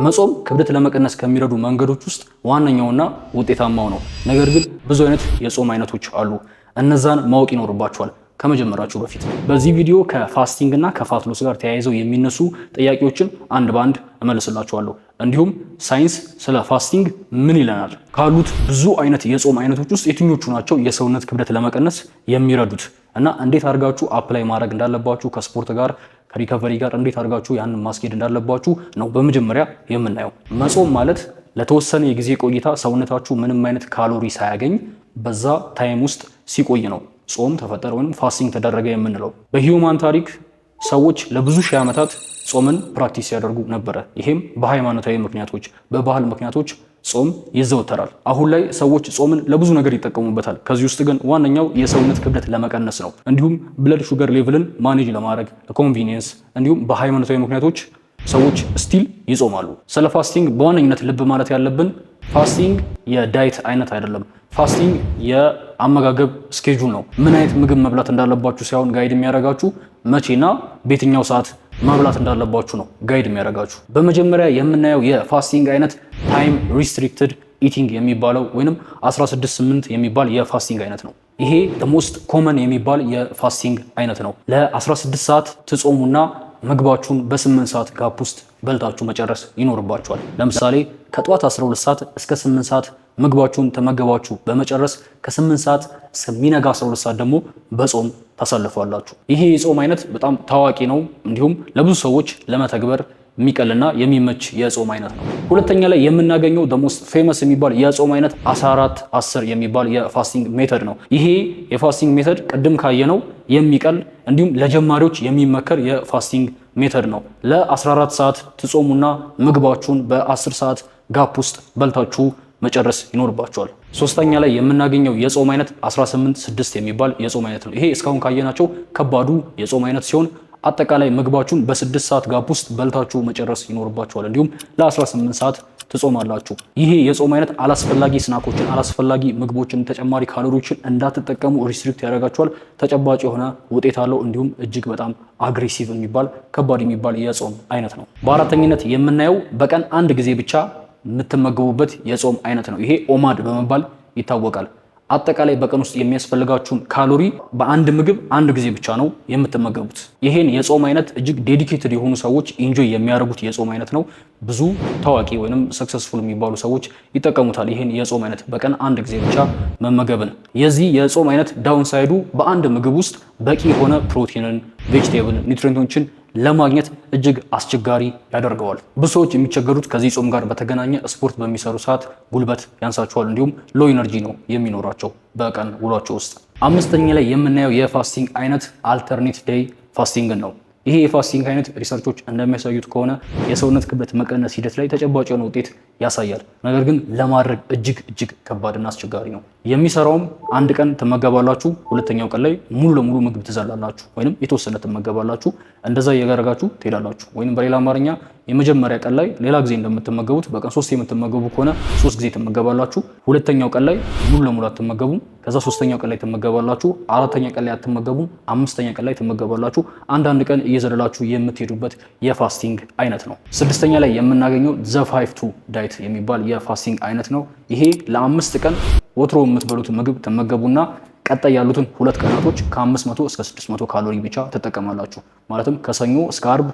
መጾም ክብደት ለመቀነስ ከሚረዱ መንገዶች ውስጥ ዋነኛውና ውጤታማው ነው። ነገር ግን ብዙ አይነት የጾም አይነቶች አሉ። እነዛን ማወቅ ይኖርባችኋል ከመጀመራችሁ በፊት። በዚህ ቪዲዮ ከፋስቲንግ እና ከፋት ሎስ ጋር ተያይዘው የሚነሱ ጥያቄዎችን አንድ ባንድ እመልስላችኋለሁ። እንዲሁም ሳይንስ ስለ ፋስቲንግ ምን ይለናል፣ ካሉት ብዙ አይነት የጾም አይነቶች ውስጥ የትኞቹ ናቸው የሰውነት ክብደት ለመቀነስ የሚረዱት እና እንዴት አድርጋችሁ አፕላይ ማድረግ እንዳለባችሁ ከስፖርት ጋር ከሪከቨሪ ጋር እንዴት አድርጋችሁ ያንን ማስኬድ እንዳለባችሁ ነው በመጀመሪያ የምናየው። መጾም ማለት ለተወሰነ የጊዜ ቆይታ ሰውነታችሁ ምንም አይነት ካሎሪ ሳያገኝ በዛ ታይም ውስጥ ሲቆይ ነው ጾም ተፈጠረ ወይም ፋስቲንግ ተደረገ የምንለው። በሂውማን ታሪክ ሰዎች ለብዙ ሺህ ዓመታት ጾምን ፕራክቲስ ያደርጉ ነበረ። ይሄም በሃይማኖታዊ ምክንያቶች፣ በባህል ምክንያቶች ጾም ይዘወተራል። አሁን ላይ ሰዎች ጾምን ለብዙ ነገር ይጠቀሙበታል። ከዚህ ውስጥ ግን ዋነኛው የሰውነት ክብደት ለመቀነስ ነው። እንዲሁም ብለድ ሹገር ሌቭልን ማኔጅ ለማድረግ ለኮንቪኒየንስ፣ እንዲሁም በሃይማኖታዊ ምክንያቶች ሰዎች ስቲል ይጾማሉ። ስለ ፋስቲንግ በዋነኝነት ልብ ማለት ያለብን ፋስቲንግ የዳይት አይነት አይደለም። ፋስቲንግ የአመጋገብ ስኬጁል ነው። ምን አይነት ምግብ መብላት እንዳለባችሁ ሳይሆን ጋይድ የሚያደርጋችሁ መቼና በየትኛው ሰዓት መብላት እንዳለባችሁ ነው ጋይድ የሚያደርጋችሁ። በመጀመሪያ የምናየው የፋስቲንግ አይነት ታይም ሪስትሪክትድ ኢቲንግ የሚባለው ወይንም 16-8 የሚባል የፋስቲንግ አይነት ነው። ይሄ ሞስት ኮመን የሚባል የፋስቲንግ አይነት ነው። ለ16 ሰዓት ትጾሙና ምግባችሁን በ8 ሰዓት ጋፕ ውስጥ በልታችሁ መጨረስ ይኖርባችኋል። ለምሳሌ ከጠዋት 12 ሰዓት እስከ 8 ሰዓት ምግባችሁን ተመገባችሁ በመጨረስ ከ8 ሰዓት እስከሚነጋ 12 ሰዓት ደግሞ በጾም ታሳልፋላችሁ። ይሄ የጾም አይነት በጣም ታዋቂ ነው። እንዲሁም ለብዙ ሰዎች ለመተግበር የሚቀልና የሚመች የጾም አይነት ነው። ሁለተኛ ላይ የምናገኘው ሞስት ፌመስ የሚባል የጾም አይነት 14-10 የሚባል የፋስቲንግ ሜተድ ነው። ይሄ የፋስቲንግ ሜተድ ቅድም ካየነው የሚቀል እንዲሁም ለጀማሪዎች የሚመከር የፋስቲንግ ሜተድ ነው። ለ14 ሰዓት ትጾሙና ምግባችሁን በ10 ሰዓት ጋፕ ውስጥ በልታችሁ መጨረስ ይኖርባቸዋል። ሶስተኛ ላይ የምናገኘው የጾም አይነት 18-6 የሚባል የጾም አይነት ነው። ይሄ እስካሁን ካየናቸው ከባዱ የጾም አይነት ሲሆን አጠቃላይ ምግባችሁን በ6 ሰዓት ጋፕ ውስጥ በልታችሁ መጨረስ ይኖርባችኋል። እንዲሁም ለ18 ሰዓት ትጾማላችሁ። ይሄ የጾም አይነት አላስፈላጊ ስናኮችን፣ አላስፈላጊ ምግቦችን፣ ተጨማሪ ካሎሪዎችን እንዳትጠቀሙ ሪስትሪክት ያደርጋችኋል። ተጨባጭ የሆነ ውጤት አለው። እንዲሁም እጅግ በጣም አግሬሲቭ የሚባል ከባድ የሚባል የጾም አይነት ነው። በአራተኝነት የምናየው በቀን አንድ ጊዜ ብቻ የምትመገቡበት የጾም አይነት ነው። ይሄ ኦማድ በመባል ይታወቃል። አጠቃላይ በቀን ውስጥ የሚያስፈልጋችሁን ካሎሪ በአንድ ምግብ አንድ ጊዜ ብቻ ነው የምትመገቡት። ይሄን የጾም አይነት እጅግ ዴዲኬትድ የሆኑ ሰዎች ኢንጆይ የሚያደርጉት የጾም አይነት ነው። ብዙ ታዋቂ ወይንም ሰክሰስፉል የሚባሉ ሰዎች ይጠቀሙታል። ይሄን የጾም አይነት በቀን አንድ ጊዜ ብቻ መመገብን። የዚህ የጾም አይነት ዳውንሳይዱ በአንድ ምግብ ውስጥ በቂ የሆነ ፕሮቲንን፣ ቬጅቴብል፣ ኒውትሪየንቶችን ለማግኘት እጅግ አስቸጋሪ ያደርገዋል። ብዙ ሰዎች የሚቸገሩት ከዚህ ጾም ጋር በተገናኘ ስፖርት በሚሰሩ ሰዓት ጉልበት ያንሳቸዋል፣ እንዲሁም ሎ ኢነርጂ ነው የሚኖራቸው በቀን ውሏቸው ውስጥ። አምስተኛ ላይ የምናየው የፋስቲንግ አይነት አልተርኔት ዴይ ፋስቲንግ ነው። ይሄ የፋስቲንግ አይነት ሪሰርቾች እንደሚያሳዩት ከሆነ የሰውነት ክብደት መቀነስ ሂደት ላይ ተጨባጭ የሆነ ውጤት ያሳያል። ነገር ግን ለማድረግ እጅግ ከባድና አስቸጋሪ ነው። የሚሰራውም አንድ ቀን ትመገባላችሁ፣ ሁለተኛው ቀን ላይ ሙሉ ለሙሉ ምግብ ትዘላላችሁ ወይንም የተወሰነ ትመገባላችሁ። እንደዛ እየጋረጋችሁ ትሄዳላችሁ። ወይንም በሌላ አማርኛ የመጀመሪያ ቀን ላይ ሌላ ጊዜ እንደምትመገቡት በቀን 3 የምትመገቡ ከሆነ 3 ጊዜ ትመገባላችሁ። ሁለተኛው ቀን ላይ ሙሉ ለሙሉ አትመገቡም። ከዛ ሶስተኛው ቀን ላይ ትመገባላችሁ። አራተኛ ቀን ላይ አትመገቡም። አምስተኛ ቀን ላይ ትመገባላችሁ። አንዳንድ ቀን እየዘለላችሁ የምትሄዱበት የፋስቲንግ አይነት ነው። ስድስተኛ ላይ የምናገኘው ዘ 5-2 ዳይት የሚባል የፋስቲንግ አይነት ነው። ይሄ ለ5 ቀን ወትሮ የምትበሉት ምግብ ትመገቡና ቀጣይ ያሉትን 2 ቀናቶች ከ500 እስከ 600 ካሎሪ ብቻ ትጠቀማላችሁ። ማለትም ከሰኞ እስከ አርብ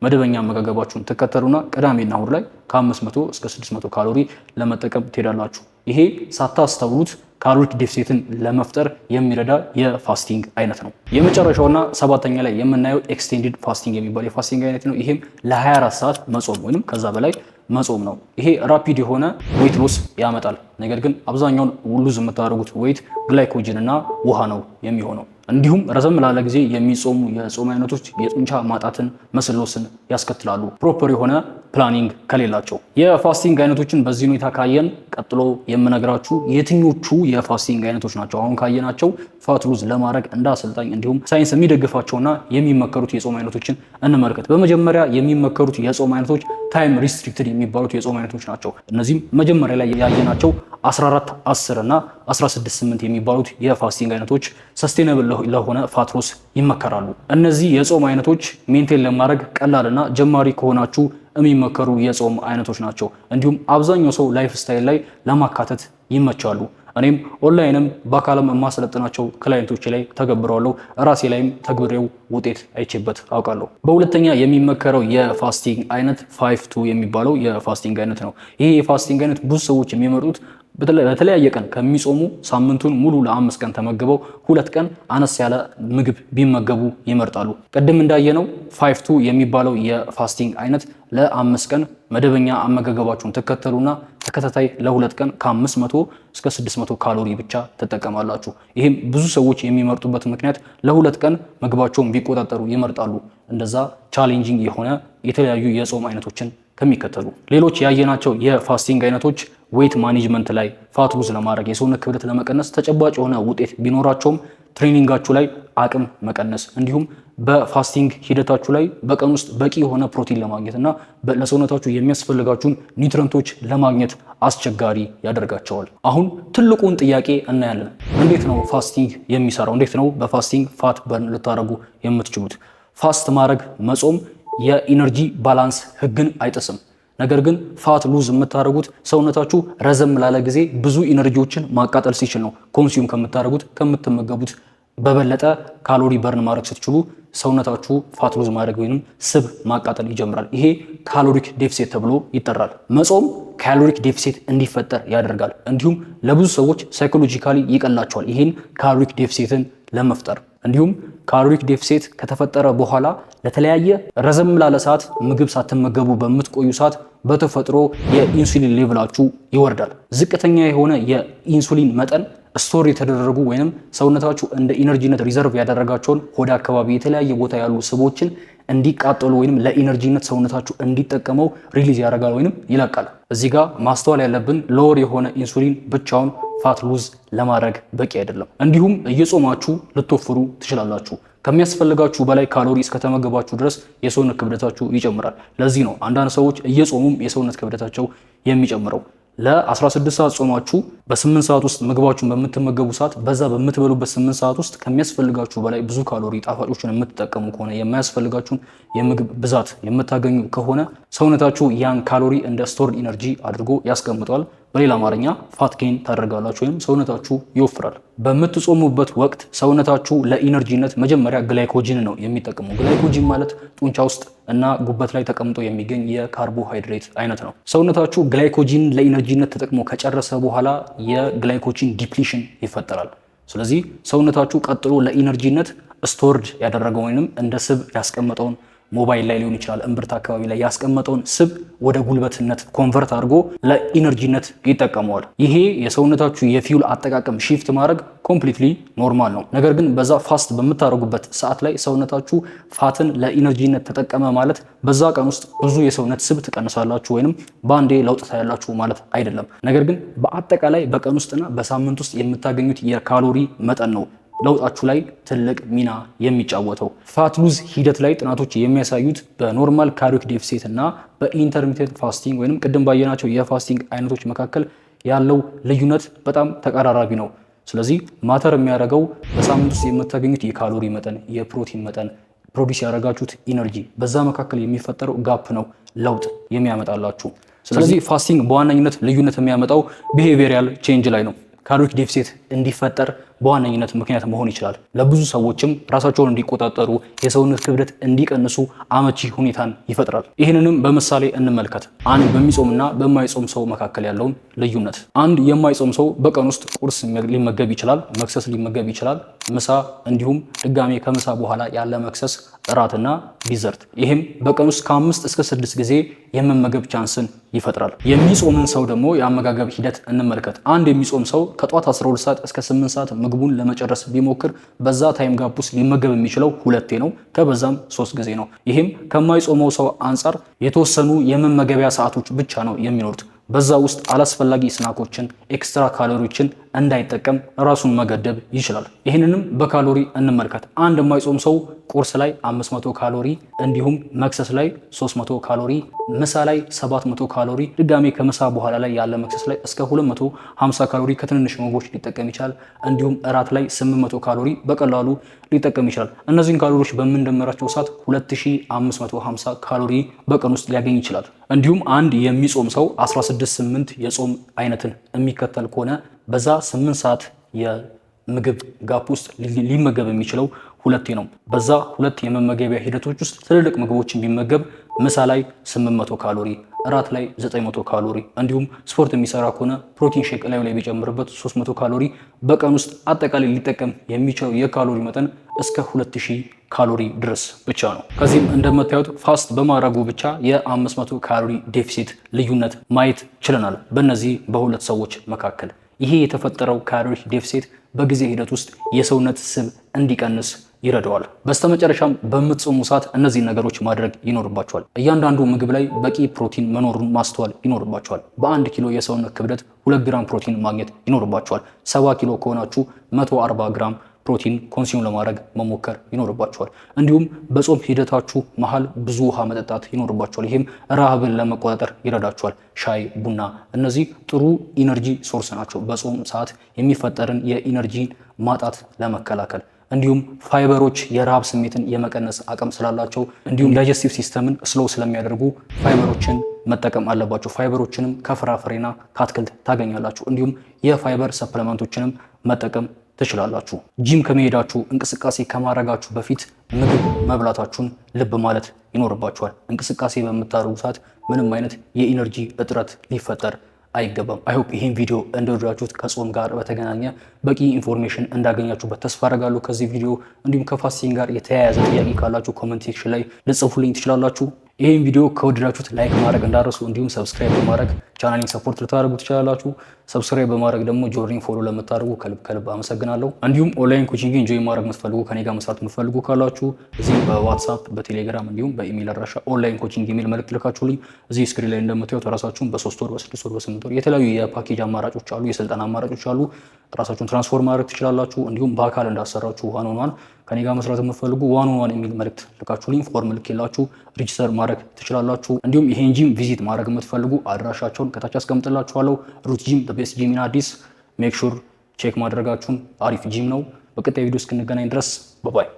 መደበኛ አመጋገባችሁን ትከተሉና ቅዳሜና እሁድ ላይ ከ500 እስከ 600 ካሎሪ ለመጠቀም ትሄዳላችሁ። ይሄ ሳታስተውሉት ካሎሪ ዴፊሲትን ለመፍጠር የሚረዳ የፋስቲንግ አይነት ነው። የመጨረሻውና 7ኛ ላይ የምናየው ኤክስቴንድድ ፋስቲንግ የሚባል የፋስቲንግ አይነት ነው። ይሄም ለ24 ሰዓት መጾም ወይንም ከዛ በላይ መጾም ነው። ይሄ ራፒድ የሆነ ዌይት ሎስ ያመጣል። ነገር ግን አብዛኛውን ሉዝ የምታደርጉት ዌይት ግላይኮጅን እና ውሃ ነው የሚሆነው። እንዲሁም ረዘም ላለ ጊዜ የሚጾሙ የጾም አይነቶች የጡንቻ ማጣትን፣ መስል ሎስን ያስከትላሉ ፕሮፐር የሆነ ፕላኒንግ ከሌላቸው። የፋስቲንግ አይነቶችን በዚህ ሁኔታ ካየን ቀጥሎ የምነግራችሁ የትኞቹ የፋስቲንግ አይነቶች ናቸው አሁን ካየናቸው ፋት ሉዝ ለማድረግ እንደ አሰልጣኝ እንዲሁም ሳይንስ የሚደግፋቸውና የሚመከሩት የጾም አይነቶችን እንመልከት። በመጀመሪያ የሚመከሩት የጾም አይነቶች ታይም ሪስትሪክትድ የሚባሉት የጾም አይነቶች ናቸው። እነዚህም መጀመሪያ ላይ ያየናቸው 14-10 እና 16-8 የሚባሉት የፋስቲንግ አይነቶች ሰስቴነብል ለሆነ ፋት ሎስ ይመከራሉ። እነዚህ የጾም አይነቶች ሜንቴን ለማድረግ ቀላልና ጀማሪ ከሆናችሁ የሚመከሩ የጾም አይነቶች ናቸው። እንዲሁም አብዛኛው ሰው ላይፍ ስታይል ላይ ለማካተት ይመቻሉ። እኔም ኦንላይንም በአካልም የማሰለጥናቸው ክላይንቶች ላይ ተገብረዋለሁ። ራሴ ላይም ተግብሬው ውጤት አይቼበት አውቃለሁ። በሁለተኛ የሚመከረው የፋስቲንግ አይነት 5-2 የሚባለው የፋስቲንግ አይነት ነው። ይሄ የፋስቲንግ አይነት ብዙ ሰዎች የሚመርጡት በተለያየ ቀን ከሚጾሙ ሳምንቱን ሙሉ ለ5 ቀን ተመግበው 2 ቀን አነስ ያለ ምግብ ቢመገቡ ይመርጣሉ። ቅድም እንዳየነው 5-2 የሚባለው የፋስቲንግ አይነት ለ5 ቀን መደበኛ አመጋገባችሁን ተከተሉና ተከታታይ ለ2 ቀን ከ500 እስከ 600 ካሎሪ ብቻ ትጠቀማላችሁ። ይህም ብዙ ሰዎች የሚመርጡበት ምክንያት ለ2 ቀን ምግባቸውን ቢቆጣጠሩ ይመርጣሉ። እንደዛ ቻሌንጂንግ የሆነ የተለያዩ የጾም አይነቶችን ከሚከተሉ ሌሎች ያየናቸው የፋስቲንግ አይነቶች ዌት ማኔጅመንት ላይ ፋት ሉዝ ለማድረግ የሰውነት ክብደት ለመቀነስ ተጨባጭ የሆነ ውጤት ቢኖራቸውም ትሬኒንጋችሁ ላይ አቅም መቀነስ እንዲሁም በፋስቲንግ ሂደታችሁ ላይ በቀን ውስጥ በቂ የሆነ ፕሮቲን ለማግኘት እና ለሰውነታችሁ የሚያስፈልጋችሁን ኒውትረንቶች ለማግኘት አስቸጋሪ ያደርጋቸዋል። አሁን ትልቁን ጥያቄ እናያለን። እንዴት ነው ፋስቲንግ የሚሰራው? እንዴት ነው በፋስቲንግ ፋት በርን ልታደርጉ የምትችሉት? ፋስት ማድረግ መጾም የኢነርጂ ባላንስ ህግን አይጥስም። ነገር ግን ፋት ሉዝ የምታደርጉት ሰውነታችሁ ረዘም ላለ ጊዜ ብዙ ኢነርጂዎችን ማቃጠል ሲችል ነው። ኮንሱም ከምትመገቡት በበለጠ ካሎሪ በርን ማድረግ ስትችሉ ሰውነታችሁ ፋት ሉዝ ማድረግ ወይም ስብ ማቃጠል ይጀምራል። ይሄ ካሎሪክ ዴፊሲት ተብሎ ይጠራል። መጾም ካሎሪክ ዴፊሲት እንዲፈጠር ያደርጋል። እንዲሁም ለብዙ ሰዎች ሳይኮሎጂካሊ ይቀላቸዋል ይህን ካሎሪክ ዴፊሲትን ለመፍጠር። እንዲሁም ካሎሪክ ዴፊሲት ከተፈጠረ በኋላ ለተለያየ ረዘም ላለ ሰዓት ምግብ ሳትመገቡ በምትቆዩ ሰዓት በተፈጥሮ የኢንሱሊን ሌቭላችሁ ይወርዳል። ዝቅተኛ የሆነ የኢንሱሊን መጠን ስቶር የተደረጉ ወይንም ሰውነታችሁ እንደ ኢነርጂነት ሪዘርቭ ያደረጋቸውን ሆድ አካባቢ የተለያየ ቦታ ያሉ ስቦችን እንዲቃጠሉ ወይንም ለኢነርጂነት ሰውነታችሁ እንዲጠቀመው ሪሊዝ ያደርጋል ወይንም ይለቃል። እዚህ ጋር ማስተዋል ያለብን ሎወር የሆነ ኢንሱሊን ብቻውን ፋት ሉዝ ለማድረግ በቂ አይደለም። እንዲሁም እየጾማችሁ ልትወፍሩ ትችላላችሁ። ከሚያስፈልጋችሁ በላይ ካሎሪ እስከተመገባችሁ ድረስ የሰውነት ክብደታችሁ ይጨምራል። ለዚህ ነው አንዳንድ ሰዎች እየጾሙም የሰውነት ክብደታቸው የሚጨምረው። ለ16 ሰዓት ጾማችሁ በ8 ሰዓት ውስጥ ምግባችሁን በምትመገቡ ሰዓት በዛ በምትበሉበት 8 ሰዓት ውስጥ ከሚያስፈልጋችሁ በላይ ብዙ ካሎሪ ጣፋጮችን የምትጠቀሙ ከሆነ የማያስፈልጋችሁን የምግብ ብዛት የምታገኙ ከሆነ ሰውነታችሁ ያን ካሎሪ እንደ ስቶርድ ኢነርጂ አድርጎ ያስቀምጧል። በሌላ አማርኛ ፋት ጌን ታደርጋላችሁ ወይም ሰውነታችሁ ይወፍራል። በምትጾሙበት ወቅት ሰውነታችሁ ለኢነርጂነት መጀመሪያ ግላይኮጂን ነው የሚጠቀመው። ግላይኮጂን ማለት ጡንቻ ውስጥ እና ጉበት ላይ ተቀምጦ የሚገኝ የካርቦሃይድሬት አይነት ነው። ሰውነታችሁ ግላይኮጂን ለኢነርጂነት ተጠቅሞ ከጨረሰ በኋላ የግላይኮጂን ዲፕሊሽን ይፈጠራል። ስለዚህ ሰውነታችሁ ቀጥሎ ለኢነርጂነት ስቶርድ ያደረገው ወይንም እንደ ስብ ያስቀመጠውን ሞባይል ላይ ሊሆን ይችላል እምብርት አካባቢ ላይ ያስቀመጠውን ስብ ወደ ጉልበትነት ኮንቨርት አድርጎ ለኢነርጂነት ይጠቀመዋል። ይሄ የሰውነታችሁ የፊውል አጠቃቀም ሺፍት ማድረግ ኮምፕሊትሊ ኖርማል ነው። ነገር ግን በዛ ፋስት በምታደርጉበት ሰዓት ላይ ሰውነታችሁ ፋትን ለኢነርጂነት ተጠቀመ ማለት በዛ ቀን ውስጥ ብዙ የሰውነት ስብ ትቀንሳላችሁ ወይንም በአንዴ ለውጥ ታያላችሁ ማለት አይደለም። ነገር ግን በአጠቃላይ በቀን ውስጥና በሳምንት ውስጥ የምታገኙት የካሎሪ መጠን ነው ለውጣችሁ ላይ ትልቅ ሚና የሚጫወተው። ፋት ሉዝ ሂደት ላይ ጥናቶች የሚያሳዩት በኖርማል ካሎሪክ ዴፊሲት እና በኢንተርሚቴንት ፋስቲንግ ወይንም ቅድም ባየናቸው የፋስቲንግ አይነቶች መካከል ያለው ልዩነት በጣም ተቀራራቢ ነው። ስለዚህ ማተር የሚያደርገው በሳምንት ውስጥ የምታገኙት የካሎሪ መጠን፣ የፕሮቲን መጠን፣ ፕሮዲስ ያደረጋችሁት ኢነርጂ፣ በዛ መካከል የሚፈጠረው ጋፕ ነው ለውጥ የሚያመጣላችሁ። ስለዚህ ፋስቲንግ በዋነኝነት ልዩነት የሚያመጣው ቢሄቪየራል ቼንጅ ላይ ነው። ካሎሪክ ዴፊሲት እንዲፈጠር በዋነኝነት ምክንያት መሆን ይችላል። ለብዙ ሰዎችም ራሳቸውን እንዲቆጣጠሩ የሰውነት ክብደት እንዲቀንሱ አመቺ ሁኔታን ይፈጥራል። ይህንንም በምሳሌ እንመልከት። አንድ በሚጾምና በማይጾም ሰው መካከል ያለውን ልዩነት። አንድ የማይጾም ሰው በቀን ውስጥ ቁርስ ሊመገብ ይችላል፣ መክሰስ ሊመገብ ይችላል፣ ምሳ እንዲሁም ድጋሜ ከምሳ በኋላ ያለ መክሰስ፣ እራትና ዲዘርት። ይህም በቀን ውስጥ ከ5 እስከ 6 ጊዜ የመመገብ ቻንስን ይፈጥራል። የሚጾምን ሰው ደግሞ የአመጋገብ ሂደት እንመልከት። አንድ የሚጾም ሰው ከጧት 12 ሰዓት እስከ 8 ሰዓት ምግቡን ለመጨረስ ቢሞክር በዛ ታይም ጋፕ ውስጥ ሊመገብ የሚችለው 2 ነው፣ ከበዛም 3 ጊዜ ነው። ይህም ከማይጾመው ሰው አንጻር የተወሰኑ የመመገቢያ ሰዓቶች ብቻ ነው የሚኖሩት። በዛ ውስጥ አላስፈላጊ ስናኮችን፣ ኤክስትራ ካሎሪዎችን እንዳይጠቀም ራሱን መገደብ ይችላል። ይህንንም በካሎሪ እንመልከት። አንድ የማይጾም ሰው ቁርስ ላይ 500 ካሎሪ፣ እንዲሁም መክሰስ ላይ 300 ካሎሪ፣ ምሳ ላይ 700 ካሎሪ፣ ድጋሜ ከምሳ በኋላ ላይ ያለ መክሰስ ላይ እስከ 250 ካሎሪ ከትንንሽ ምግቦች ሊጠቀም ይችላል። እንዲሁም እራት ላይ 800 ካሎሪ በቀላሉ ሊጠቀም ይችላል። እነዚህን ካሎሪዎች በምንደምራቸው ሰዓት 2550 ካሎሪ በቀን ውስጥ ሊያገኝ ይችላል። እንዲሁም አንድ የሚጾም ሰው 16-8 የጾም አይነትን የሚከተል ከሆነ በዛ 8 ሰዓት የምግብ ጋፕ ውስጥ ሊመገብ የሚችለው ሁለቴ ነው። በዛ ሁለት የመመገቢያ ሂደቶች ውስጥ ትልልቅ ምግቦችን ቢመገብ ምሳ ላይ 800 ካሎሪ፣ እራት ላይ 900 ካሎሪ፣ እንዲሁም ስፖርት የሚሰራ ከሆነ ፕሮቲን ሼክ ላዩ ላይ ቢጨምርበት 300 ካሎሪ በቀን ውስጥ አጠቃላይ ሊጠቀም የሚችለው የካሎሪ መጠን እስከ 2000 ካሎሪ ድረስ ብቻ ነው። ከዚህም እንደምታዩት ፋስት በማድረጉ ብቻ የ500 ካሎሪ ዴፊሲት ልዩነት ማየት ችለናል በእነዚህ በሁለት ሰዎች መካከል። ይሄ የተፈጠረው ካሎሪ ዴፊሲት በጊዜ ሂደት ውስጥ የሰውነት ስብ እንዲቀንስ ይረዳዋል። በስተመጨረሻም በምትጾሙ ሰዓት እነዚህ ነገሮች ማድረግ ይኖርባቸዋል። እያንዳንዱ ምግብ ላይ በቂ ፕሮቲን መኖሩን ማስተዋል ይኖርባቸዋል። በ1 ኪሎ የሰውነት ክብደት 2 ግራም ፕሮቲን ማግኘት ይኖርባቸዋል። 70 ኪሎ ከሆናችሁ 140 ግራም ፕሮቲን ኮንሱም ለማድረግ መሞከር ይኖርባቸዋል። እንዲሁም በጾም ሂደታችሁ መሃል ብዙ ውሃ መጠጣት ይኖርባቸዋል። ይህም ረሃብን ለመቆጣጠር ይረዳቸዋል። ሻይ፣ ቡና እነዚህ ጥሩ ኢነርጂ ሶርስ ናቸው፣ በጾም ሰዓት የሚፈጠርን የኢነርጂ ማጣት ለመከላከል። እንዲሁም ፋይበሮች የረሃብ ስሜትን የመቀነስ አቅም ስላላቸው እንዲሁም ዳይጀስቲቭ ሲስተምን ስሎው ስለሚያደርጉ ፋይበሮችን መጠቀም አለባቸው። ፋይበሮችንም ከፍራፍሬና ከአትክልት ታገኛላችሁ። እንዲሁም የፋይበር ሰፕሊመንቶችንም መጠቀም ትችላላችሁ። ጂም ከመሄዳችሁ እንቅስቃሴ ከማድረጋችሁ በፊት ምግብ መብላታችሁን ልብ ማለት ይኖርባችኋል። እንቅስቃሴ በምታደርጉ ሰዓት ምንም አይነት የኢነርጂ እጥረት ሊፈጠር አይገባም። አይሆፕ ይህን ቪዲዮ እንደወደዳችሁት ከጾም ጋር በተገናኘ በቂ ኢንፎርሜሽን እንዳገኛችሁበት ተስፋ አደርጋለሁ ከዚህ ቪዲዮ። እንዲሁም ከፋስቲንግ ጋር የተያያዘ ጥያቄ ካላችሁ ኮመንት ሴክሽን ላይ ልጽፉልኝ ትችላላችሁ። ይህን ቪዲዮ ከወደዳችሁት ላይክ ማድረግ እንዳረሱ፣ እንዲሁም ሰብስክራይብ በማድረግ ቻናሌን ሰፖርት ልታደርጉ ትችላላችሁ። ሰብስክራይብ በማድረግ ደግሞ ጆርኒን ፎሎ ለምታደርጉ ከልብ አመሰግናለሁ። እንዲሁም ኦንላይን ኮቺንግ ኢንጆይ ማድረግ የምትፈልጉ ከኔ ጋር መስራት የምትፈልጉ ካላችሁ እዚህ በዋትስአፕ በቴሌግራም እንዲሁም በኢሜል አድራሻ ኦንላይን ኮቺንግ የሚል መልእክት ልካችሁልኝ እዚህ ስክሪን ላይ እንደምታዩት ራሳችሁን በ3 ወር በ6 ወር በ8 ወር የተለያዩ የፓኬጅ አማራጮች አሉ፣ የስልጠና አማራጮች አሉ። ራሳችሁን ትራንስፎርም ማድረግ ትችላላችሁ። እንዲሁም በአካል እንዳሰራችሁ ዋን ኦን ዋን ከኔ ጋር መስራት የምትፈልጉ ዋን ኦን ዋን የሚል መልእክት ልካችሁልኝ ፎርም ልኬላችሁ ሪጅስተር ማድረግ ትችላላችሁ። እንዲሁም ይሄን ጂም ቪዚት ማድረግ የምትፈልጉ አድራሻቸውን ከታች አስቀምጥላችኋለሁ። ሩት ጂም ቤስት ጂም ኢን አዲስ ሜክ ሹር ቼክ ማድረጋችሁን። አሪፍ ጂም ነው። በቀጣይ ቪዲዮ እስክንገናኝ ድረስ ባይ